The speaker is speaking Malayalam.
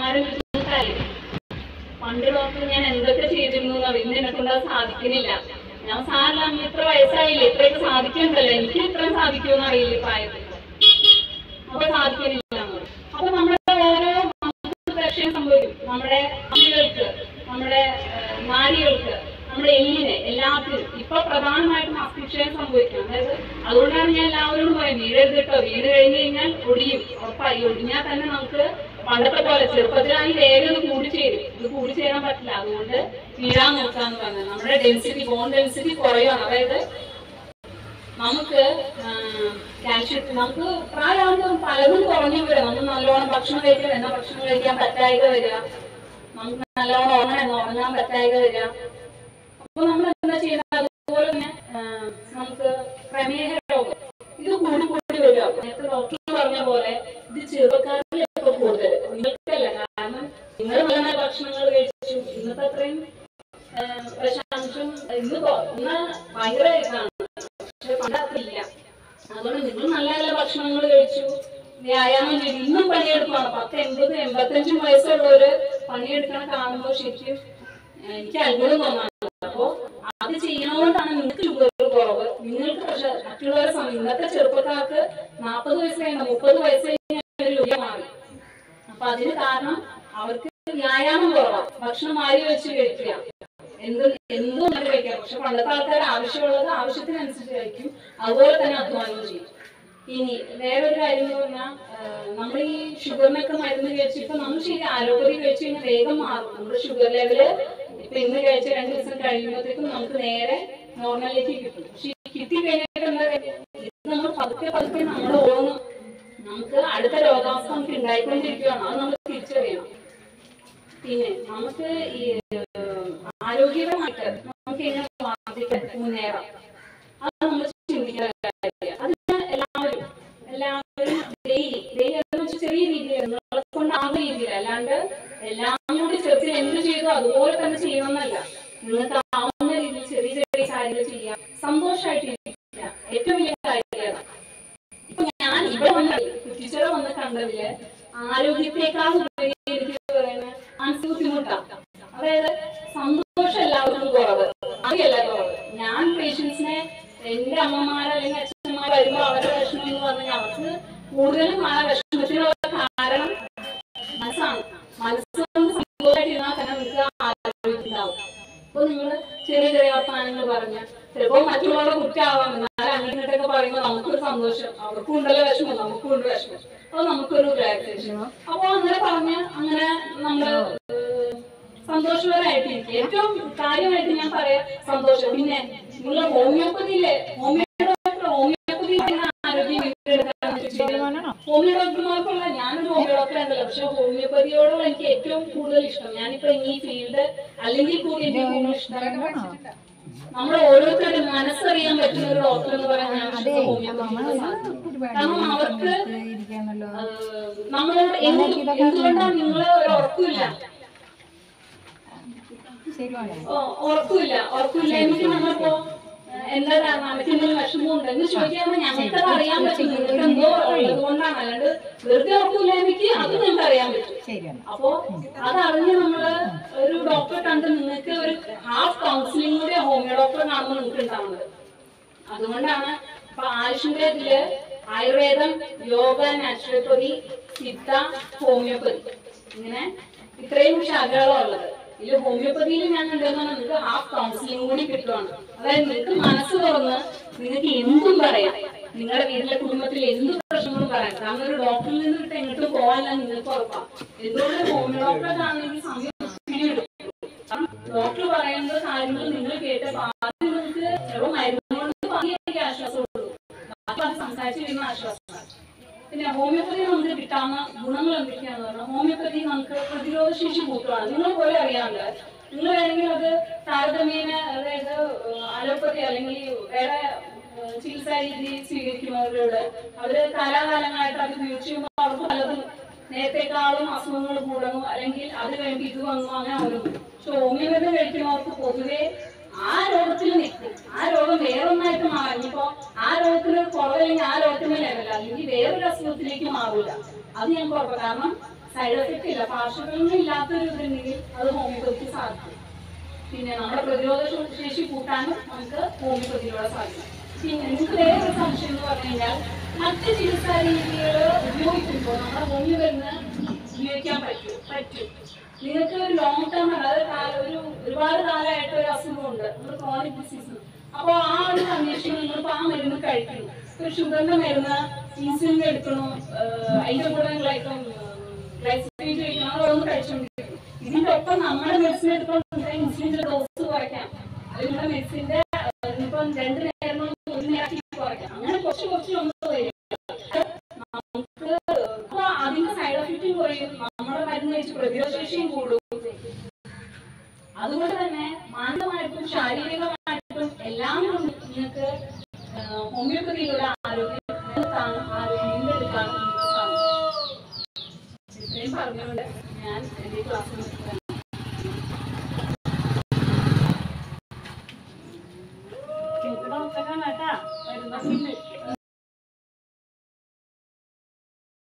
ഡോക്ടർമാരും ബുദ്ധിമുട്ടായി. പണ്ട് ഡോക്ടർ ഞാൻ എന്തൊക്കെ ചെയ്തിരുന്നു ഇന്ന് എന്നെ കൊണ്ട് അത് സാധിക്കുന്നില്ല. ഞാൻ സാറിന് അന്ന് ഇത്ര വയസ്സായില്ലേ, ഇത്രയൊക്കെ സാധിക്കുന്നുണ്ടല്ലോ, എനിക്ക് ഇത്രയും സാധിക്കുമെന്ന് അറിയില്ല പ്രായത്തിൽ, അപ്പൊ സാധിക്കുന്നില്ല. അപ്പൊ നമ്മുടെ ഓരോ പ്രശ്നം സംഭവിക്കും. നമ്മുടെ അമ്മകൾക്ക്, നമ്മുടെ നാരികൾക്ക്, നമ്മുടെ എല്ലിന്, എല്ലാത്തിനും ഇപ്പൊ പ്രധാനമായിട്ടും അസ്ഫിക്ഷയം സംഭവിക്കണം. അതായത് അതുകൊണ്ടാണ് ഞാൻ എല്ലാവരോടും പറയും, വീഴരുത് കേട്ടോ. വീട് കഴിഞ്ഞ് കഴിഞ്ഞാൽ ഒടിയും, ഉറപ്പായി. ഒടിഞ്ഞാൽ തന്നെ നമുക്ക് പണ്ടത്തെ പോലെ ചെറുപ്പത്തിലായി വേഗം ഇത് കൂടിച്ചേരും. ഇത് കൂടിച്ചേരാൻ പറ്റില്ല. അതുകൊണ്ട് വീഴാൻ നോക്കാന്ന് പറഞ്ഞത് നമ്മുടെ ഡെൻസിറ്റി, ബോൺ ഡെൻസിറ്റി കുറയുകയാണ്. അതായത് നമുക്ക് കാൽഷ്യം, നമുക്ക് പ്രായമാകുമ്പോൾ പലതും കുറഞ്ഞു വരിക. നമുക്ക് നല്ലോണം ഭക്ഷണം കഴിക്കാൻ, എന്നാ ഭക്ഷണം കഴിക്കാൻ പറ്റായിക വരിക, നമുക്ക് നല്ലോണം ഉറങ്ങാൻ പറ്റായിക വരിക. അപ്പൊ നമ്മൾ എന്താ ചെയ്യുന്നത്? അതുപോലെ തന്നെ നമുക്ക് പ്രമേഹ രോഗം ഇത് കൂടി വരിക. നേരത്തെ ഡോക്ടർ പറഞ്ഞ പോലെ ഇത് ചെറുപ്പക്കാരിൽ ഇപ്പൊ കൂടുതൽ, നിങ്ങൾക്കല്ല. കാരണം നിങ്ങൾ നല്ല ഭക്ഷണങ്ങൾ കഴിച്ചു, ഇന്നത്തെ അത്രയും പ്രശാംശം ഇന്ന് ഭയങ്കര ഇതാണ്, പക്ഷെ പണ്ടത്തില്ല. അതുകൊണ്ട് നിങ്ങൾ നല്ല നല്ല ഭക്ഷണങ്ങൾ കഴിച്ചു, വ്യായാമം ചെയ്തു, ഇന്നും പണിയെടുക്കണം. 10, 80, 85 വയസ്സുള്ളവര് പണിയെടുക്കണം കാണുമ്പോൾ ശരിക്കും എനിക്ക് അത്ഭുതം തോന്നാറുണ്ട്. അപ്പോ അത് ചെയ്യുന്നതുകൊണ്ടാണ് നിങ്ങൾക്ക് ഷുഗർ കുറവ്, നിങ്ങൾക്ക് പക്ഷെ മറ്റുള്ളവരെ സമയം. ഇന്നത്തെ ചെറുപ്പക്കാർക്ക് 40 വയസ്സ് കഴിഞ്ഞ 30 വയസ്സ് കഴിഞ്ഞ രോഗം മാറി. അപ്പൊ അതിന് കാരണം അവർക്ക് വ്യായാമം കുറവാണ്, ഭക്ഷണം മാറി വെച്ച് കഴിക്കുക, എന്തും കഴിക്കാം. പക്ഷെ പണ്ടത്തെ ആൾക്കാർ ആവശ്യമുള്ളത് ആവശ്യത്തിനനുസരിച്ച് കഴിക്കും, അതുപോലെ തന്നെ അധ്വാനം ചെയ്യും. ഇനി വേറൊരു കാര്യം എന്ന് പറഞ്ഞാൽ, നമ്മൾ ഈ ഷുഗറിനൊക്കെ മരുന്ന് കഴിച്ച് ഇപ്പൊ നമ്മൾ ശരി ആരോഗ്യ കഴിച്ചു കഴിഞ്ഞാൽ വേഗം മാറും. നമ്മുടെ ഷുഗർ ലെവല് ഇപ്പൊ ഇന്ന് കഴിച്ച 2 ദിവസം കഴിയുമ്പോഴത്തേക്കും നമുക്ക് നേരെ നോർമലിലേക്ക് കിട്ടും. പക്ഷെ കിട്ടിക്കഴിഞ്ഞിട്ട് എന്താ, ഇത് നമ്മൾ പതുക്കെ നമ്മൾ ഓരോന്നും നമുക്ക് അടുത്ത രോഗാവസ്ഥ നമുക്ക് ഉണ്ടായിക്കൊണ്ടിരിക്കുകയാണ്. അത് നമ്മൾ തിരിച്ചറിയണം. പിന്നെ നമുക്ക് ഈ ആരോഗ്യപരമായിട്ട് നമുക്ക് എങ്ങനെ മുന്നേറാം, അത് നമ്മൾ ചിന്തിക്കുന്ന കാര്യം. അത് എല്ലാവരും ചെറിയ രീതിയിൽ നിങ്ങളെ കൊണ്ടാകുന്ന രീതിയിൽ, അല്ലാണ്ട് എല്ലാം കൂടി ചെറുത്തിൽ എന്ത് ചെയ്തോ അതുപോലെ തന്നെ ചെയ്യണമെന്നല്ല. നിങ്ങൾക്ക് ആവുന്ന രീതിയിൽ ചെറിയ ചെറിയ കാര്യങ്ങൾ ചെയ്യാം, സന്തോഷമായിട്ടിരിക്കുക, ഏറ്റവും വലിയ കാര്യമാണ്. ഇപ്പൊ ഞാൻ ഇവിടെ കുറ്റിച്ചിറ വന്ന് കണ്ടതില് ആരോഗ്യത്തെക്കാൾ ഉപരി എനിക്ക് പറയുന്നത് മനസ്സിന് ബുദ്ധിമുട്ടാണ്. അതായത് സന്തോഷം എല്ലാവർക്കും കുറവ്, അറിയല്ല കുറവ്. ഞാൻ പേഷ്യൻസിനെ, എന്റെ അമ്മമാർ അല്ലെങ്കിൽ അച്ഛന്മാർ വരുമ്പോൾ അവരുടെ വിഷമം എന്ന് പറഞ്ഞാൽ അവർക്ക് കൂടുതലും ആ വിഷമത്തിനുള്ള കാരണം മനസ്സാണ്. മനസ്സുകൊണ്ട് സന്തോഷമായിട്ടിരുന്നാൽ തന്നെ നിങ്ങൾക്ക് ആരോഗ്യത്തിലാവും. അപ്പൊ നിങ്ങൾ ചെറിയ ചെറിയ വർത്തമാനങ്ങൾ പറഞ്ഞാൽ ചിലപ്പോൾ മറ്റുള്ളവരുടെ കുറ്റമാവാം, എന്നാൽ അങ്ങനെയൊക്കെ പറയുമ്പോൾ നമുക്കൊരു സന്തോഷം, അവർക്കും ഉണ്ടല്ലോ വിഷമം, നമുക്കും ഉണ്ട് വിഷമം, അപ്പൊ നമുക്കൊരു റിലാക്സേഷൻ. അപ്പൊ അങ്ങനെ പറഞ്ഞ് അങ്ങനെ നമ്മള് സന്തോഷപരമായിട്ടിരിക്കും. ഏറ്റവും കാര്യമായിട്ട് ഞാൻ പറയാം സന്തോഷം. പിന്നെ നിങ്ങൾ ഹോമിയോപ്പതിയിലെ ഹോമിയോ ആരോഗ്യം ഹോമിയോ ഡോക്ടർമാർക്കുള്ള, ഞാനൊരു ഹോമിയോ ഡോക്ടർ എന്നല്ല, പക്ഷെ ഹോമിയോപ്പതിയോടുള്ള എനിക്ക് ഏറ്റവും കൂടുതൽ ഇഷ്ടം. ഞാനിപ്പോ ഈ ഫീൽഡ് അല്ലെങ്കിൽ കൂടി എനിക്ക് കൂടുതൽ ഇഷ്ടം നമ്മൾ ഓരോരുത്തരുടെ മനസ്സറിയാൻ പറ്റുന്ന ഒരു ഡോക്ടർ എന്ന് പറയാൻ ഞാൻ ഹോമിയോപ്പതി. കാരണം അവർക്ക് നമ്മളോട് എന്തുകൊണ്ടാണ് നിങ്ങൾ ഒരു ഉറപ്പില്ല എനിക്ക് നമ്മളിപ്പോ എന്താ കാരണം നമുക്ക് എന്തെങ്കിലും വിഷമം ഉണ്ടെന്ന് ചോദിക്കാൻ ഞങ്ങൾക്കത് അറിയാൻ പറ്റും. നിങ്ങൾക്ക് എന്തോ ഉള്ളത് കൊണ്ടാണ്, അല്ലാണ്ട് വെറുതെ ഉറപ്പില്ല എനിക്ക് അത് നിങ്ങൾക്ക് അറിയാൻ പറ്റും. അപ്പോ അതറിഞ്ഞ് നമ്മള് ഒരു ഡോക്ടറെ കണ്ട് നിങ്ങൾക്ക് ഒരു ഹാഫ് കൗൺസിലിംഗ് കൂടി ഹോമിയോ ഡോക്ടറെ കാണുമ്പോൾ നിങ്ങൾക്ക് ഉണ്ടാവുന്നത്. അതുകൊണ്ടാണ് ഇപ്പൊ ആയുഷിന്റെ ഇതില് ആയുർവേദം, യോഗ, നാച്ചുറോപ്പതി, സിദ്ധ, ഹോമിയോപ്പതി, ഇങ്ങനെ ഇത്രയും ശാഖകളാണ് ഉള്ളത്. ഇതിൽ ഹോമിയോപ്പതിയിൽ ഞാൻ കണ്ടെന്ന് പറഞ്ഞാൽ നിങ്ങൾക്ക് ഹാഫ് കൗൺസിലിംഗ് കൂടി കിട്ടുവാണ്. അതായത് നിങ്ങൾക്ക് മനസ്സ് തുറന്ന് നിങ്ങൾക്ക് എന്തും പറയാം, നിങ്ങളുടെ വീട്ടിലെ കുടുംബത്തിൽ എന്ത് പ്രശ്നങ്ങളും പറയാം. കാരണം ഒരു ഡോക്ടറിൽ നിന്ന് വിട്ട് എങ്ങോട്ടും പോകാനല്ല നിങ്ങൾക്ക് ഉറപ്പാണ്. എന്തുകൊണ്ട് ഹോമിയോ ഡോക്ടറെ കാണുന്നെങ്കിൽ സമയം ഡോക്ടർ പറയുന്ന കാര്യങ്ങൾ നിങ്ങൾ കേട്ടപ്പോൾ ആദ്യം നിങ്ങൾക്ക് ചിലപ്പോൾ മരുന്നുകൊണ്ട് പറഞ്ഞ ആശ്വാസമുള്ളൂ, ബാക്കി അത് സംസാരിച്ച് വരുന്ന ആശ്വാസമാണ്. പിന്നെ ഹോമിയോപ്പതി നമുക്ക് കിട്ടാവുന്ന ഗുണങ്ങൾ എന്തൊക്കെയാന്ന് പറഞ്ഞാൽ, ഹോമിയോപ്പതി നമുക്ക് പ്രതിരോധ ശേഷി കൂട്ടുകയാണ്. നിങ്ങൾ പോലെ അറിയാമല്ലോ, നിങ്ങൾ വേണമെങ്കിൽ അത് താരതമ്യേന, അതായത് അലോപ്പതി അല്ലെങ്കിൽ വേറെ ചികിത്സാ രീതി സ്വീകരിക്കുന്നവരോട് അവര് കാലാകാലങ്ങളായിട്ട് അത് ഉപയോഗിച്ച് ചെയ്യുമ്പോൾ അവർക്ക് പലതും നേരത്തെക്കാളും അസുഖങ്ങൾ കൂടുന്നു, അല്ലെങ്കിൽ അത് വേണ്ടി ഇത് വന്നു, അങ്ങനെ വരും. പക്ഷെ ഹോമിയോപ്പതി കഴിക്കുന്നവർക്ക് പൊതുവെ ആ രോഗത്തിൽ നിൽക്കും, ആ രോഗം വേറൊന്നായിട്ട് മാറിയപ്പോ ആ രോഗത്തിന് കുറവല്ലെങ്കിൽ ആ രോഗത്തിന്റെ ലെവല, അല്ലെങ്കിൽ വേറൊരു അസുഖത്തിലേക്ക് മാറൂല. അത് ഞാൻ കുറവ്. കാരണം സൈഡ് എഫക്റ്റ് ഇല്ല, പാർശ്വഫലങ്ങൾ ഇല്ലാത്തൊരു ഇതുണ്ടെങ്കിൽ അത് ഹോമിയോപ്പതി സാധിക്കും. പിന്നെ നമ്മുടെ പ്രതിരോധ ശേഷി കൂട്ടാനും നമുക്ക് ഹോമിയോപ്പതിയിലൂടെ സാധിക്കും. പിന്നെ നിങ്ങൾക്ക് വേറൊരു സംശയം എന്ന് പറഞ്ഞു കഴിഞ്ഞാൽ മറ്റ് ചികിത്സാ രീതികൾ ഉപയോഗിക്കുമ്പോൾ നമ്മുടെ ഹോമിയോ മരുന്ന് ഉപയോഗിക്കാൻ പറ്റും. നിങ്ങൾക്ക് ഒരു ലോങ് ടേം അതായത് ഒരുപാട് കാലമായിട്ട് ഒരു അസുഖമുണ്ട്, ഒരു ക്രോണിക് ഡിസീസ്. അപ്പോൾ ആ ഒരു കണ്ടീഷൻ നിങ്ങളിപ്പോൾ ആ മരുന്ന് കഴിക്കുന്നു. ഒരു ഷുഗറിന്റെ മരുന്ന് ഇൻസുലിൻ എടുക്കണോ, അതിന്റെ കൂടെ ഗ്ലൈസിമേറ്റ് കഴിക്കണം, അതൊന്നും കഴിച്ചുകൊണ്ടിരിക്കുന്നു. ഇതിന്റെ ഒപ്പം നമ്മുടെ മെഡിസിൻ എടുക്കുമ്പോൾ ഇൻസുലിന്റെ ഡോസ് കുറയ്ക്കാം. അതിനുള്ള മെഡിസിന്റെ ഇപ്പം 2 നേരം 1 നേരം കുറയ്ക്കാം. അങ്ങനെ കുറച്ച് നമ്മൾ വരും. നമുക്ക് അപ്പൊ അതിന്റെ സൈഡ് എഫക്റ്റും കുറയും, നമ്മുടെ മരുന്ന് വെച്ച് പ്രതിരോധശേഷിയും കൂടും. അതുകൊണ്ട് തന്നെ മാനസികമായിട്ടും ശാരീരികമായിട്ടും എല്ലാം കൊണ്ട് നിങ്ങൾക്ക് ഹോമിയോപ്പതിയിലൂടെ ആരോഗ്യം വീണ്ടെടുക്കാനും ഇത്രയും പറഞ്ഞുകൊണ്ട് ഞാൻ എന്റെ ക്ലാസ് നിർത്തുകയാണ്. ഡോക്ടറാണ് കേട്ടാ വരുന്ന